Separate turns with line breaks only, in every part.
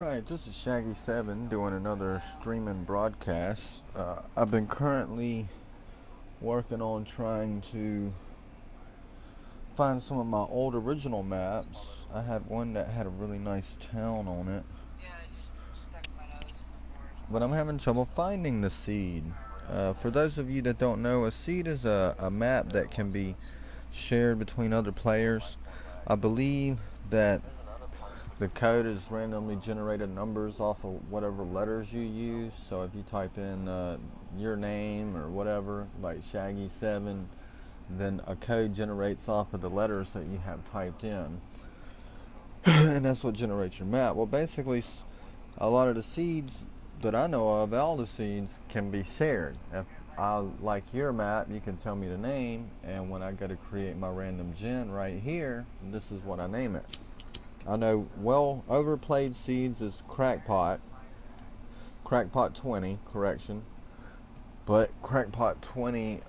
Right, this is Shaggy7 doing another streaming broadcast. I've been currently working on trying to find some of my old original maps. I had one that had a really nice town on it, but I'm having trouble finding the seed. For those of you that don't know, a seed is a map that can be shared between other players. I believe that the code is randomly generated numbers off of whatever letters you use. So if you type in your name or whatever, like Shaggy7, then a code generates off of the letters that you have typed in. And that's what generates your map. Well, basically, a lot of the seeds that I know of, all the seeds can be shared. If I like your map, you can tell me the name, and when I go to create my random gen right here, this is what I name it. I know well overplayed seeds is crackpot 20, correction. But crackpot 20,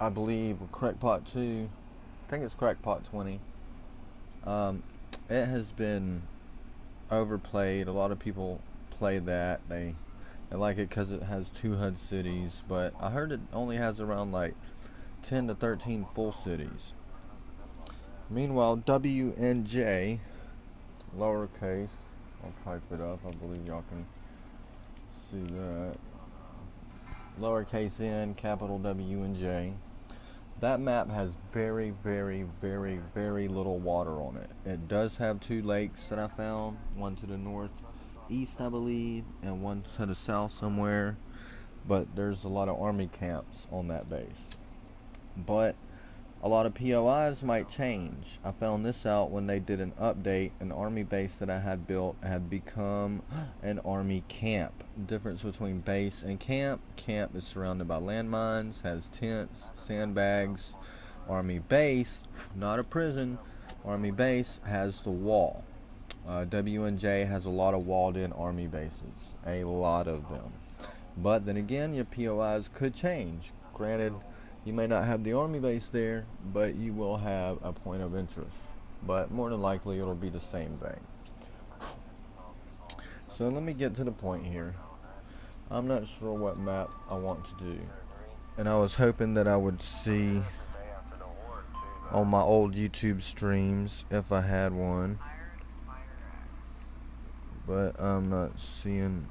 I believe, crackpot 2, I think it's crackpot 20. Um, it has been overplayed. A lot of people play that. They like it because it has two HUD cities, but I heard it only has around like 10 to 13 full cities. Meanwhile, WNJ, lowercase, I'll type it up. I believe y'all can see that. Lowercase n, capital W and J. That map has very, very, very, very little water on it. It does have two lakes that I found, one to the northeast, I believe, and one to the south somewhere. But there's a lot of army camps on that base. But a lot of POIs might change. I found this out when they did an update. An army base that I had built had become an army camp. The difference between base and camp: camp is surrounded by landmines, has tents, sandbags. Army base, not a prison, army base has the wall. WNJ has a lot of walled in army bases, a lot of them. But then again, your POIs could change. Granted, you may not have the army base there, but you will have a point of interest. But more than likely, it'll be the same thing. So let me get to the point here. I'm not sure what map I want to do. And I was hoping that I would see on my old YouTube streams if I had one. But I'm not seeing.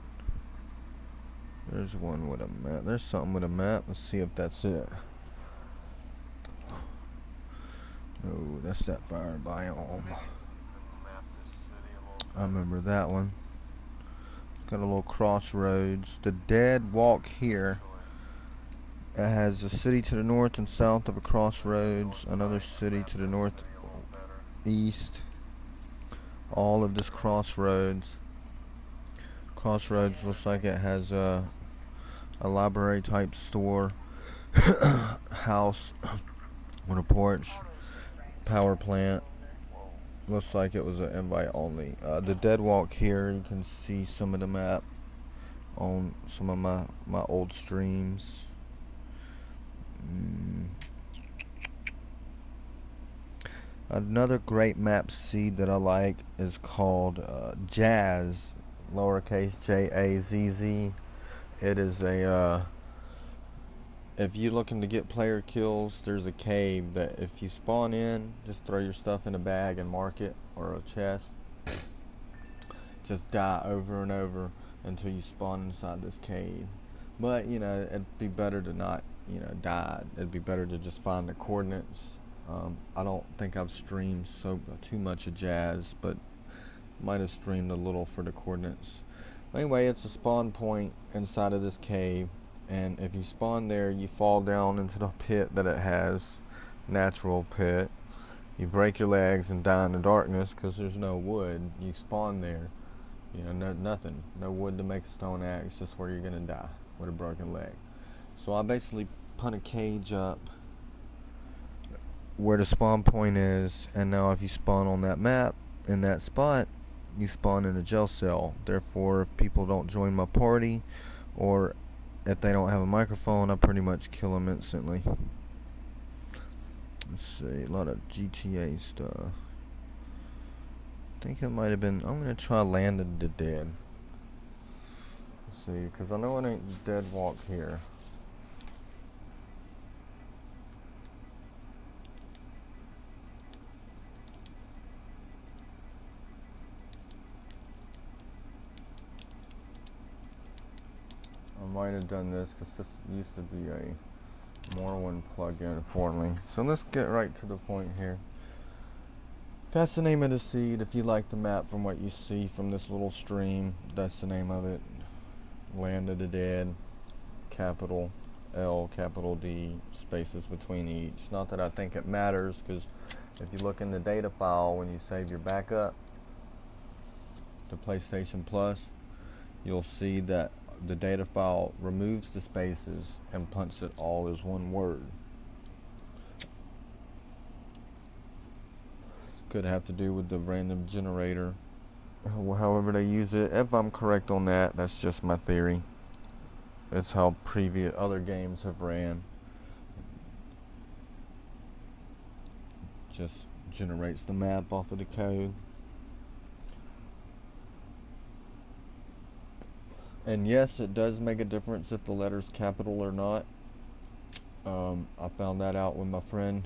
There's one with a map. There's something with a map. Let's see if that's it. Oh, that's that fire biome. I remember that one. Got a little crossroads. The dead walk here. It has a city to the north and south of a crossroads. Another city to the northeast. All of this crossroads. Crossroads looks like it has a library type store. House with a porch. Power plant. Looks like it was an invite only. The dead walk here, you can see some of the map on some of my old streams. Another great map seed that I like is called Jazz, lowercase Jazz. It is a if you're looking to get player kills, there's a cave that if you spawn in, just throw your stuff in a bag and mark it, or a chest. Just die over and over until you spawn inside this cave. But, you know, it'd be better to not, die. It'd be better to just find the coordinates. I don't think I've streamed too much of Jazz, but might have streamed a little for the coordinates. Anyway, it's a spawn point inside of this cave, and if you spawn there, you fall down into the pit that it has, natural pit. You break your legs and die in the darkness because there's no wood. You spawn there, nothing, no wood to make a stone axe, just where you're gonna die with a broken leg. So I basically put a cage up where the spawn point is, and now if you spawn on that map in that spot, you spawn in a jail cell. Therefore, if people don't join my party, or if they don't have a microphone, I pretty much kill them instantly. Let's see, a lot of GTA stuff. think it might have been. I'm gonna try Land of the Dead. Let's see, because I know it ain't Dead Walk here. I might have done this because this used to be a Morrowind plugin for me. So let's get right to the point here. That's the name of the seed. If you like the map from what you see from this little stream, that's the name of it. Land of the Dead, capital L, capital D, spaces between each. Not that I think it matters, because if you look in the data file when you save your backup to PlayStation Plus, you'll see that the data file removes the spaces and punts it all as one word. Could have to do with the random generator, however they use it. If I'm correct on that, that's just my theory. It's how previous other games have ran. Just generates the map off of the code. And yes, it does make a difference if the letter's capital or not. I found that out with my friend.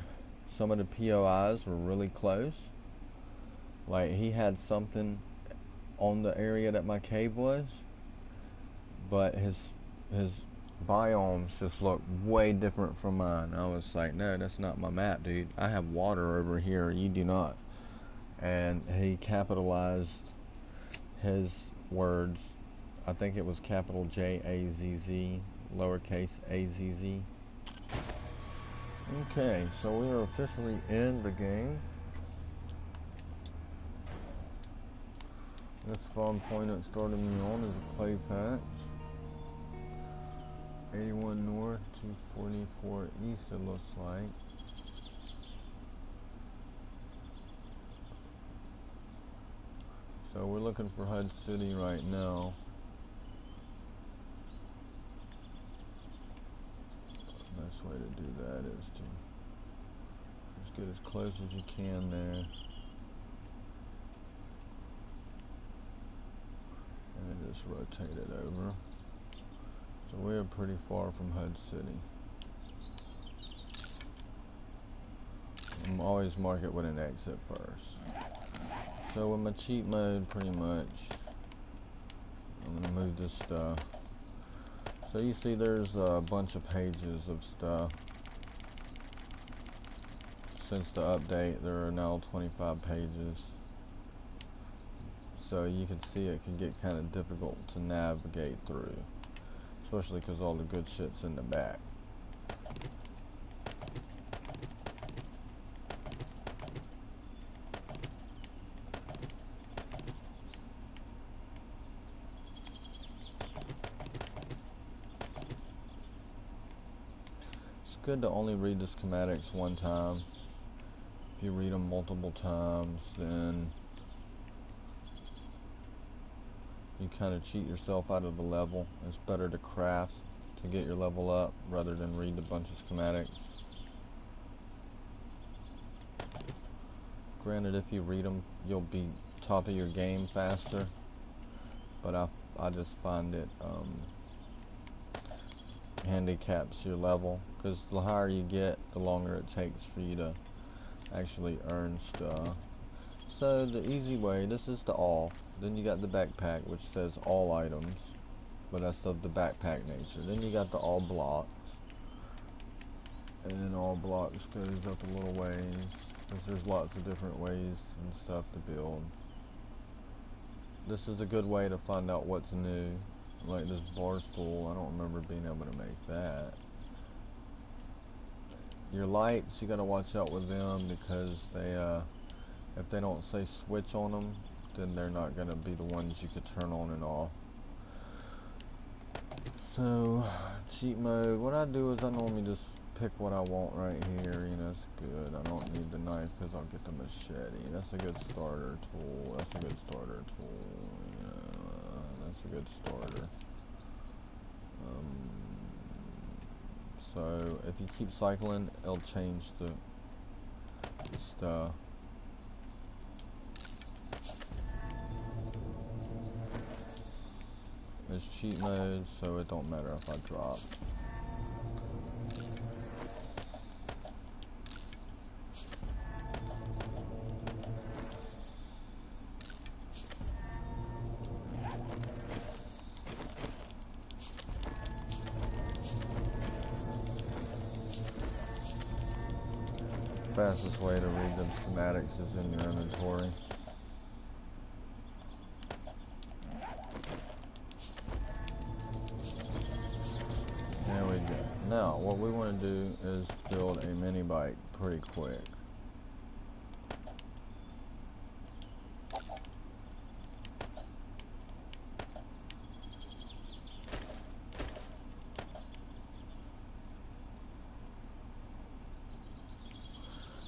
Some of the POIs were really close. Like, he had something on the area that my cave was, but his biomes just looked way different from mine. I was like, no, that's not my map, dude. I have water over here, you do not. And he capitalized his words. I think it was capital J-A-Z-Z, lowercase a-z-z. Okay, so we are officially in the game. This spawn point it started me on is a clay patch. 81 north, 244 east it looks like. So we're looking for HUD City right now. The best way to do that is to just get as close as you can there. And then just rotate it over. So we're pretty far from HUD City. I'm always mark it with an exit first. So with my cheat mode, pretty much, I'm gonna move this stuff. So you see there's a bunch of pages of stuff. Since the update, there are now 25 pages. So you can see it can get kind of difficult to navigate through, especially because all the good shit's in the back. It's good to only read the schematics one time. If you read them multiple times, then you kind of cheat yourself out of the level. It's better to craft to get your level up rather than read a bunch of schematics. Granted, if you read them, you'll be top of your game faster, but I just find it handicaps your level, because the higher you get, the longer it takes for you to actually earn stuff. So the easy way, this is the all. Then you got the backpack, which says all items, but that's of the backpack nature. Then you got the all blocks, and then all blocks goes up a little ways, because there's lots of different ways and stuff to build. This is a good way to find out what's new. Like this bar stool, I don't remember being able to make that. Your lights, you gotta watch out with them, because they, if they don't say switch on them, then they're not gonna be the ones you could turn on and off. So, cheat mode, what I do is I normally just pick what I want right here. You know, it's good. I don't need the knife because I'll get the machete. That's a good starter tool. That's a good starter tool. Yeah, that's a good starter. So if you keep cycling, it'll change the stuff. It's cheat mode, so it don't matter if I drop. Fastest way to read them schematics is in your inventory. There we go. Now, what we want to do is build a mini bike pretty quick.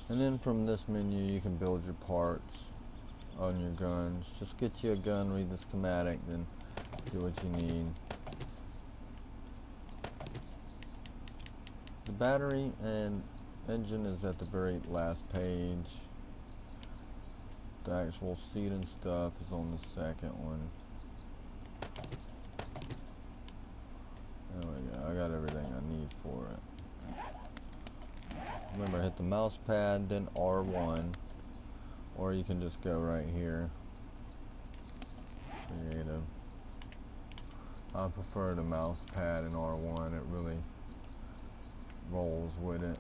And then from this menu you can build your parts on your guns. Just get you a gun, read the schematic, then do what you need. The battery and engine is at the very last page. The actual seat and stuff is on the second one. There we go. I got everything I need for it. Remember, hit the mouse pad, then R1, or you can just go right here. Creative. I prefer the mouse pad and R1. It really rolls with it.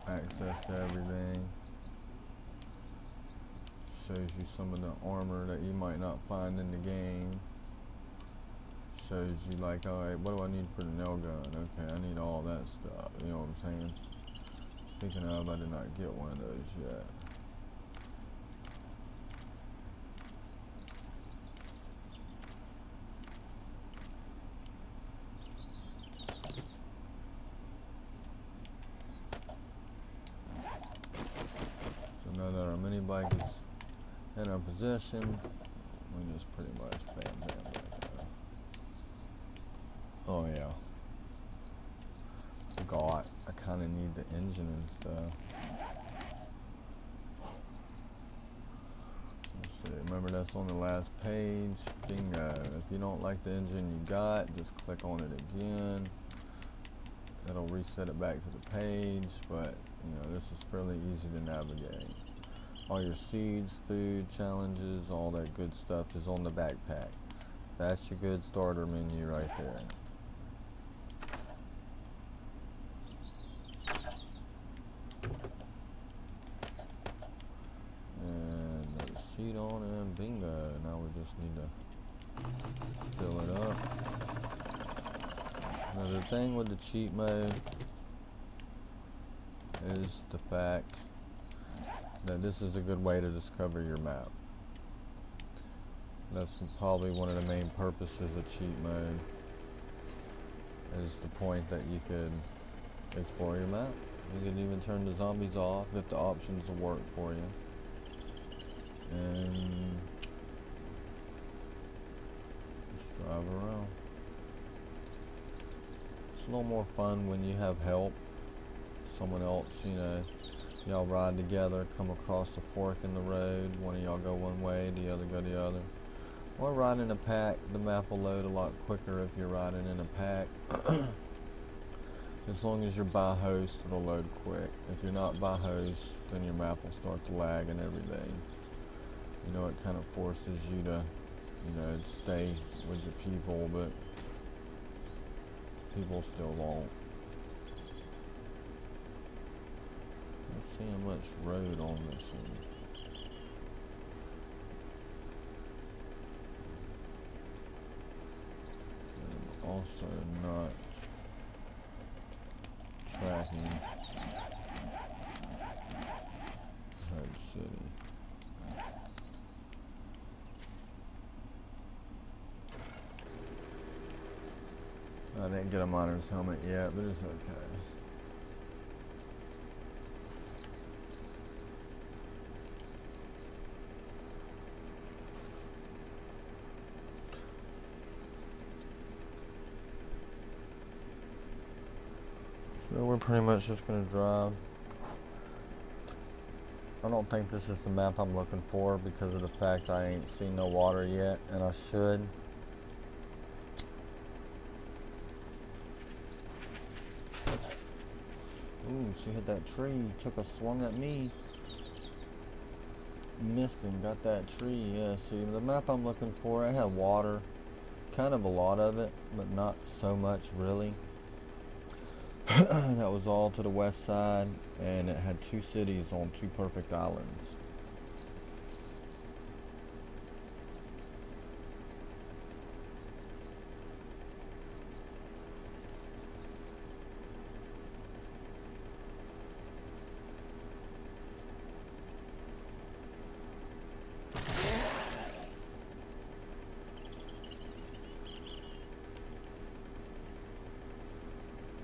Access to everything. Shows you some of the armor that you might not find in the game. Shows you like, alright, what do I need for the nail gun? Okay, I need all that stuff. You know what I'm saying? Speaking of, I did not get one of those yet. So now that our mini bike is in our possession, we just pretty much bam bam like that. Oh yeah. Forgot, I kinda need the engine and stuff. Let's see, remember that's on the last page. Bingo. If you don't like the engine you got, just click on it again. It'll reset it back to the page, but you know, this is fairly easy to navigate. All your seeds, food, challenges, all that good stuff is on the backpack. That's your good starter menu right there. And another seed on and bingo. Now we just need to fill it up. Another thing with the cheat mode is the fact that this is a good way to discover your map. That's probably one of the main purposes of cheat mode, is the point that you could explore your map. You can even turn the zombies off if the options will work for you. And just drive around. It's a little more fun when you have help. Someone else, you know, y'all ride together, come across the fork in the road. One of y'all go one way, the other go the other. Or ride in a pack. The map will load a lot quicker if you're riding in a pack. As long as you're by host, it'll load quick. If you're not by host, then your map will start to lag and everything. You know, it kind of forces you to, you know, stay with your people, but people still won't. Not seeing much road on this one. And also not tracking Herd City. I didn't get a miner's helmet yet, but it's okay. So we're pretty much just gonna drive. I don't think this is the map I'm looking for because of the fact I ain't seen no water yet, and I should. Ooh, she hit that tree. Took a swung at me. Missed and got that tree. Yeah, see, the map I'm looking for, it had water. Kind of a lot of it, but not so much really. That was all to the west side, and it had two cities on two perfect islands.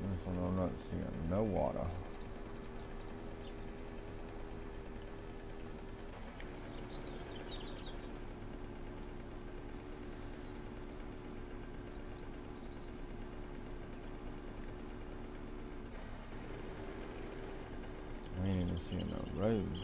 This one I'm not seeing no water. I ain't even seeing no roads.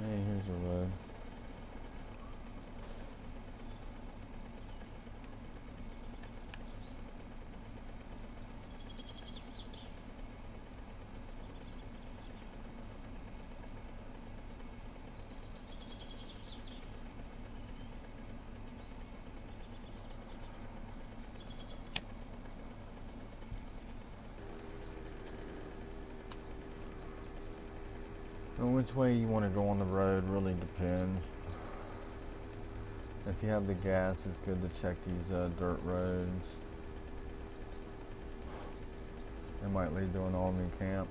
Hey, here's a road. And which way you want to go on the road really depends. If you have the gas, it's good to check these dirt roads. It might lead to an army camp.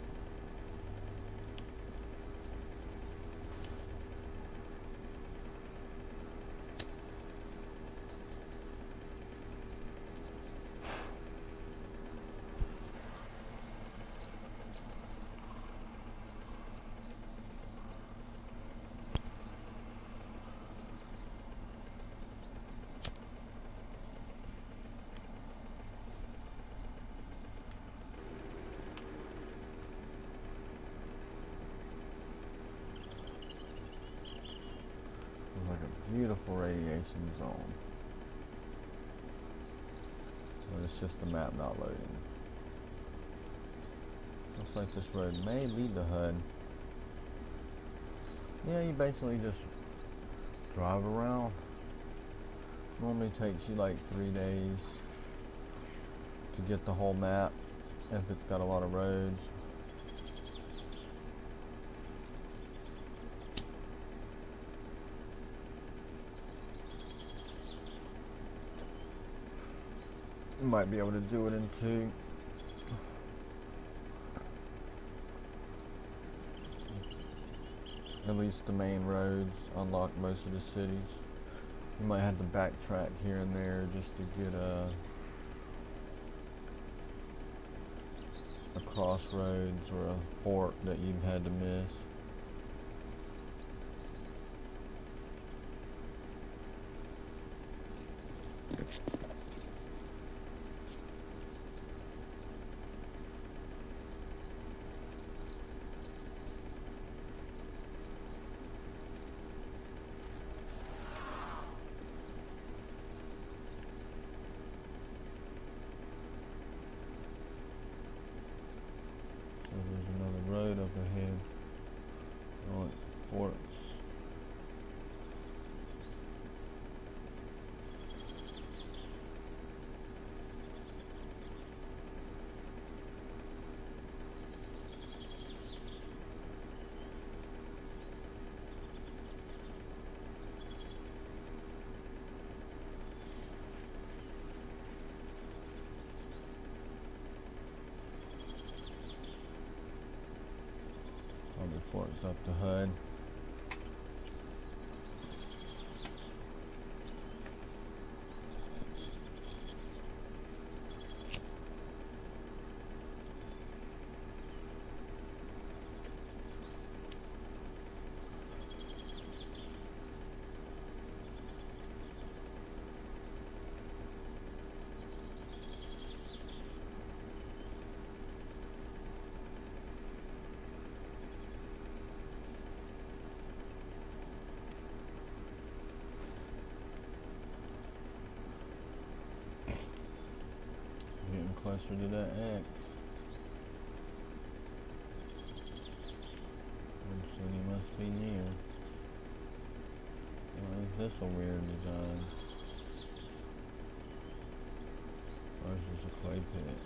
It's like a beautiful radiation zone. But it's just the map not loading. Looks like this road may lead to HUD. Yeah, you basically just drive around. Normally takes you like 3 days to get the whole map if it's got a lot of roads. You might be able to do it in 2. At least the main roads unlock most of the cities. You might have to backtrack here and there just to get a crossroads or a fork that you've had to miss. There's another road up ahead. Oh, it's forks. Before it's up to HUD. closer to that X. Hood City must be near. Why is this a weird design? Or is this a clay pit?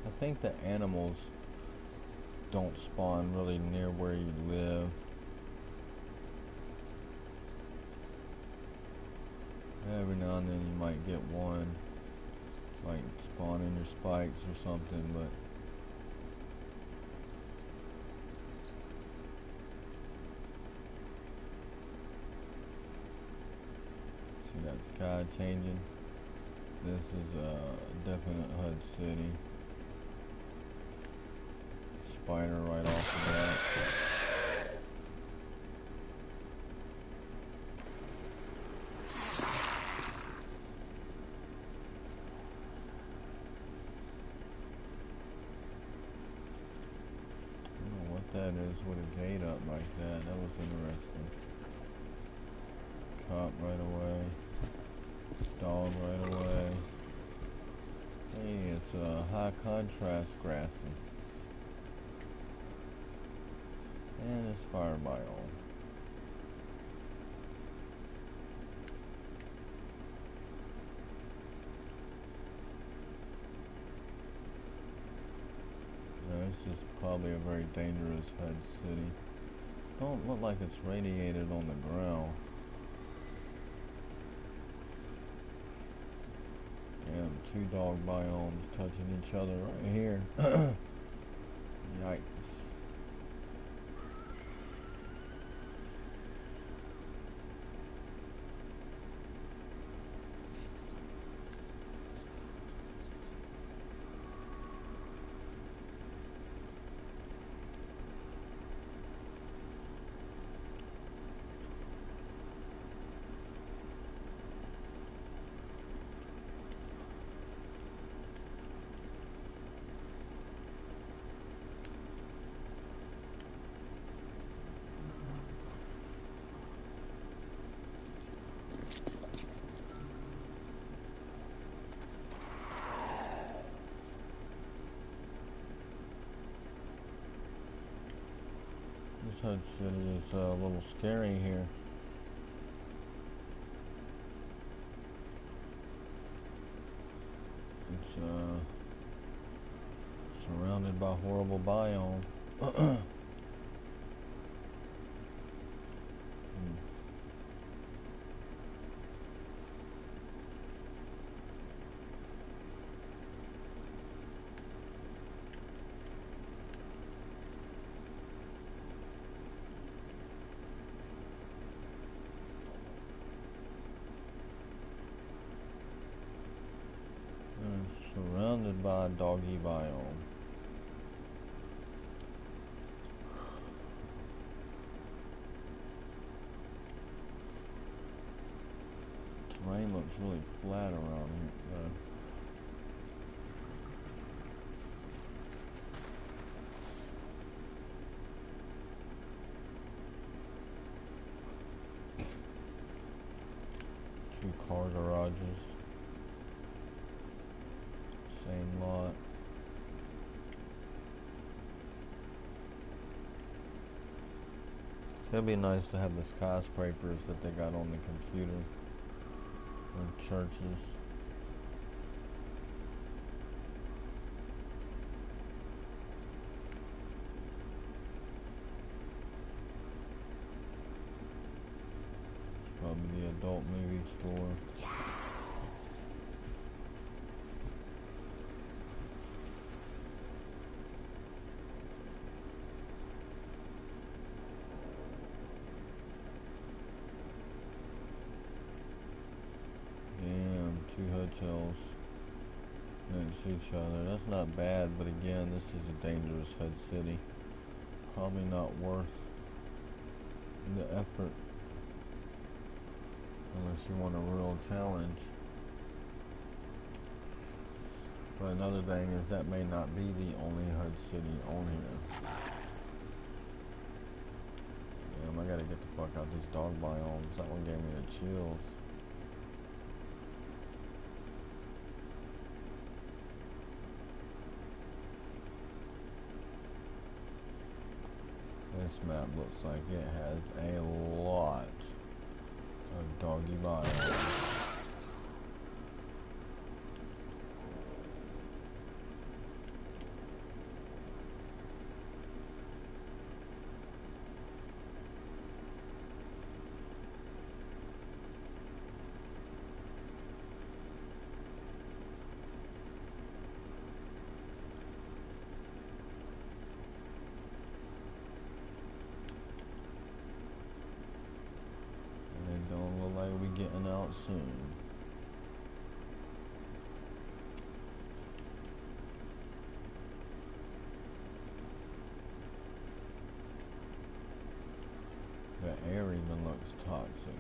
I think the animals don't spawn really near where you live. Every now and then you might get one, like spawn in your spikes or something, but see that sky changing? This is a definite HUD city. Spider right off the bat. That is with a gate up like that. That was interesting. Cop right away. Dog right away. Hey, it's a high contrast grassy. And it's fire biome. This is probably a very dangerous HUD city. Don't look like it's radiated on the ground. Damn, two dog biomes touching each other right here. Yikes. This HUD city is a little scary here. It's surrounded by horrible biome. Surrounded by a doggy biome. Terrain looks really flat around here though. Two car garages. Same lot. It'd be nice to have the skyscrapers that they got on the computer. Or churches. Probably the adult movie store. Two hotels next to each other. That's not bad, but again, this is a dangerous HUD city. Probably not worth the effort unless you want a real challenge. But another thing is that may not be the only HUD city on here. Damn, I gotta get the fuck out these dog biomes. That one gave me the chills. This map looks like it has a lot of doggy biomes. And it don't look like we getting out soon. The air even looks toxic.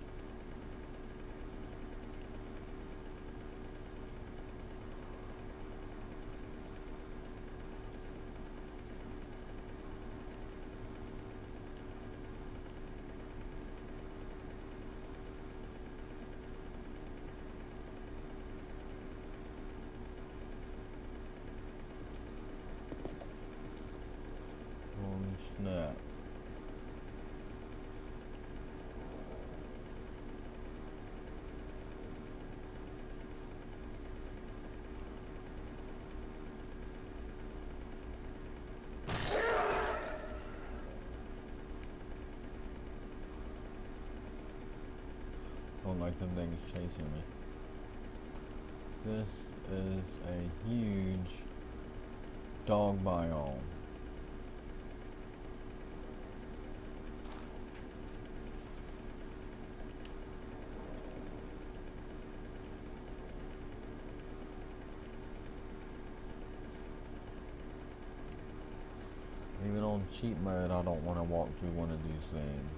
Holy snap. Don't like them things chasing me. This is a huge dog biome. Even on cheap mode, I don't want to walk through one of these things.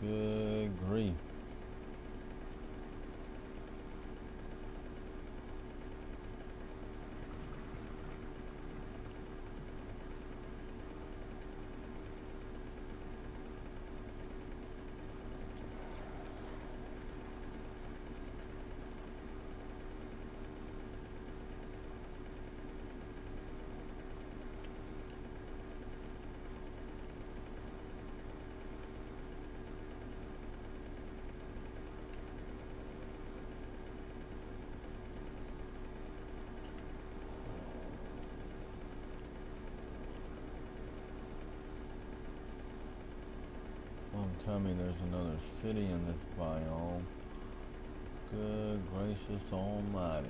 Good grief. Don't tell me there's another city in this biome. Good gracious almighty.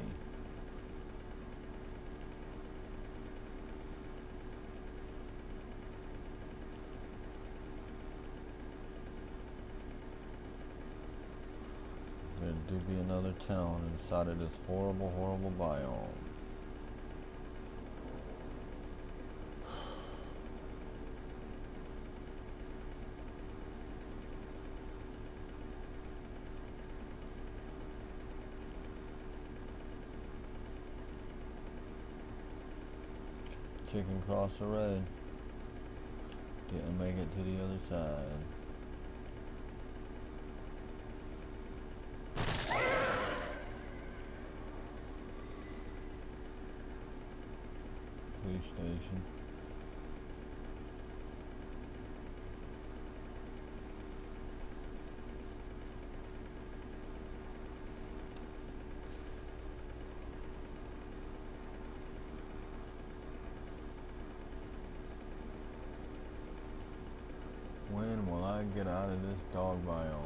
There do be another town inside of this horrible, horrible biome. Chicken crossed the road. Didn't make it to the other side. Police station. When will I get out of this dog biome?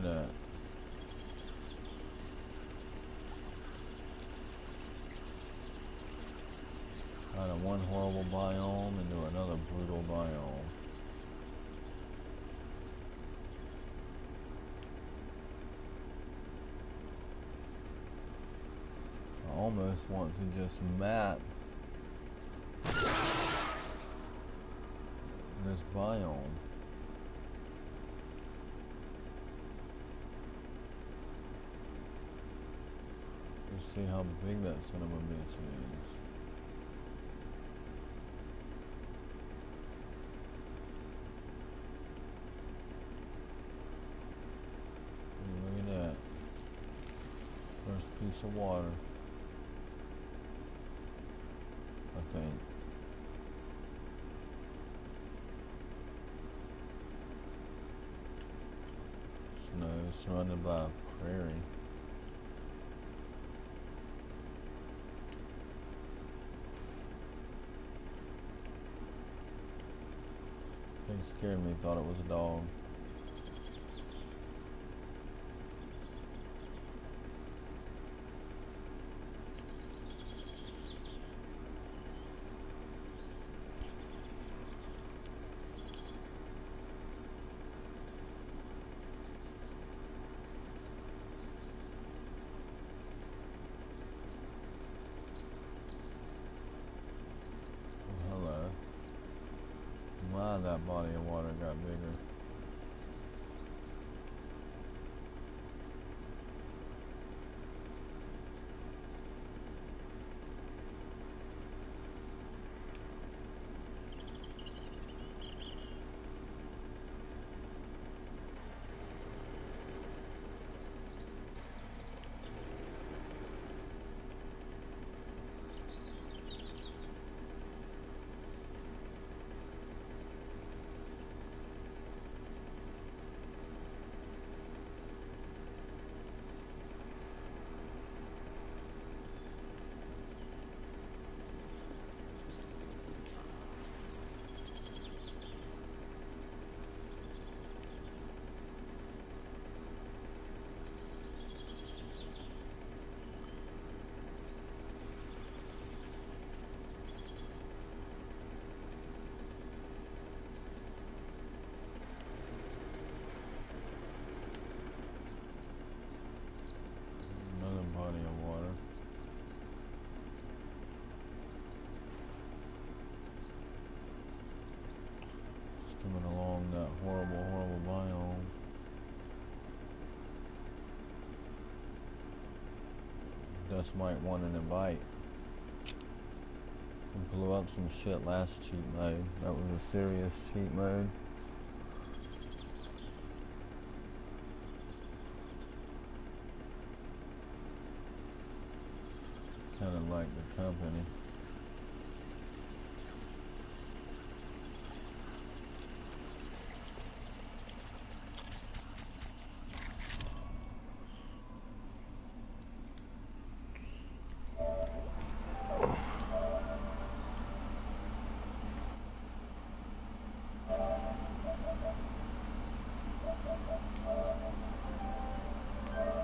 at that. Out of one horrible biome into another brutal biome. I almost want to just map this biome. Let's see how big that son of a bitch is. Look at that. First piece of water. I think. Snow surrounded by a prairie. Thing scared me, thought it was a dog. Hello. Wow, that body of water got bigger. Another body of water. Skimming along that horrible, horrible biome. Dust might want an invite. We blew up some shit last cheat mode. That was a serious cheat mode. Kinda like the company.